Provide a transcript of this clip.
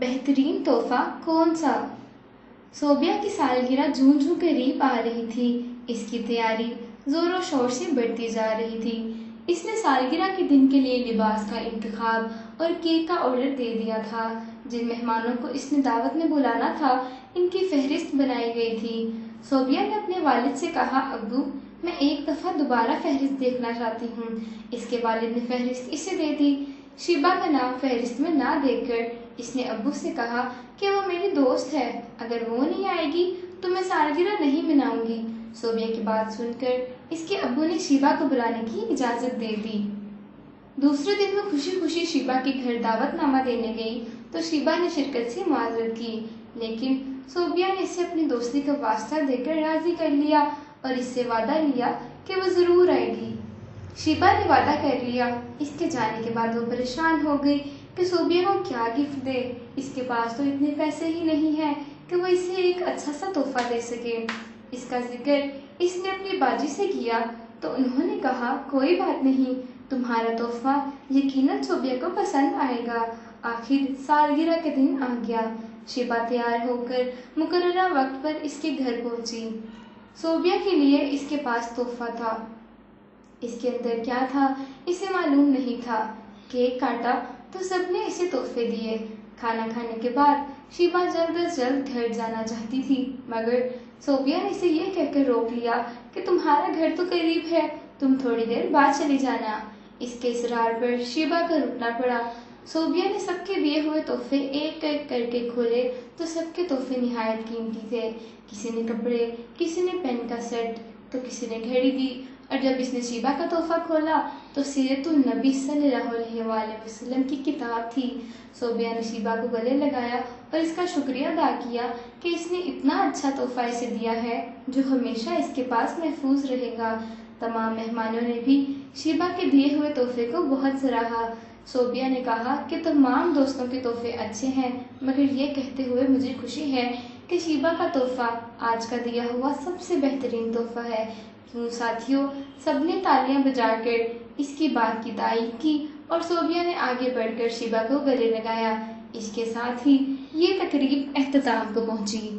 بہترین تحفہ کون سا؟ صوبیہ کی سالگرہ جون جون قریب آ رہی تھی۔ اس کی تیاری زور و شور سے بڑھتی جا رہی تھی۔ اس نے سالگرہ کے دن کے لیے لباس کا انتخاب اور کیک کا آرڈر دے دیا تھا۔ جن مہمانوں کو اس نے دعوت میں بلانا تھا ان کی فہرست بنائی گئی تھی۔ صوبیہ نے اپنے والد سے کہا، ابو میں ایک دفعہ دوبارہ فہرست دیکھنا چاہتی ہوں۔ اس کے والد نے فہرست اسے دے دی۔ شیبا کا نام فہرست میں نہ دیکھ کر اس نے ابو سے کہا کہ وہ میری دوست ہے، اگر وہ نہیں آئے گی تو میں سالگرہ نہیں مناؤں گی۔ صوبیہ کی بات سن کر اس کے ابو نے شیبا کو بلانے کی اجازت دے دی۔ دوسرے دن وہ خوشی خوشی شیبا کے گھر دعوت نامہ دینے گئی تو شیبا نے شرکت سے معذرت کی، لیکن صوبیہ نے اسے اپنی دوستی کا واسطہ دے کر راضی کر لیا اور اس سے وعدہ لیا کہ وہ ضرور آئے گی۔ شیبا نے وعدہ کر لیا۔ اس کے جانے کے بعد وہ پریشان ہو گئی کہ صوبیہ کو کیا گفٹ دے۔ اس کے پاس تو اتنے پیسے ہی نہیں ہیں کہ وہ اسے ایک اچھا سا تحفہ دے سکے۔ اس کا ذکر اس نے اپنی باجی سے کیا تو انہوں نے کہا، کوئی بات نہیں، تمہارا تحفہ یقیناً صوبیہ کو پسند آئے گا۔ آخر سالگرہ کا دن آ گیا۔ شیبا تیار ہو کر مقررہ وقت پر اس کے گھر پہنچی۔ صوبیہ کے لیے اس کے پاس تحفہ تھا۔ اس کے اندر کیا تھا اسے معلوم نہیں تھا۔ کیک کاٹا تو سب نے اسے تحفے دیے۔ کھانا کھانے کے بعد شیبا جلد از جلد گھر جانا چاہتی تھی، مگر صوبیہ نے اسے یہ کہہ کر روک لیا کہ تمہارا گھر تو قریب ہے، تم تھوڑی دیر بعد چلی جانا۔ اس کے اصرار پر شیبا کا رکنا پڑا۔ صوبیہ نے سب کے دیے ہوئے تحفے ایک ایک کر کے کھولے تو سب کے تحفے نہایت قیمتی تھے۔ کسی نے کپڑے، کسی نے پین کا سیٹ تو کسی نے گھڑی دی، اور جب اس نے شیبا کا تحفہ کھولا تو سیرت النبی صلی اللہ علیہ وآلہ وسلم کی کتاب تھی۔ صوبیہ نے شیبا کو گلے لگایا اور اس کا شکریہ ادا کیا کہ اس نے اتنا اچھا تحفہ اسے دیا ہے جو ہمیشہ اس کے پاس محفوظ رہے گا۔ تمام مہمانوں نے بھی شیبا کے دیے ہوئے تحفے کو بہت سراہا۔ صوبیہ نے کہا کہ تمام دوستوں کے تحفے اچھے ہیں، مگر یہ کہتے ہوئے مجھے خوشی ہے کہ شیبا کا تحفہ آج کا دیا ہوا سب سے بہترین تحفہ ہے۔ کیوں ساتھیوں، سب نے تالیاں بجا کر اس کی بات کی تائید کی اور صوبیہ نے آگے بڑھ کر شیبا کو گلے لگایا۔ اس کے ساتھ ہی یہ تقریب اختتام کو پہنچی۔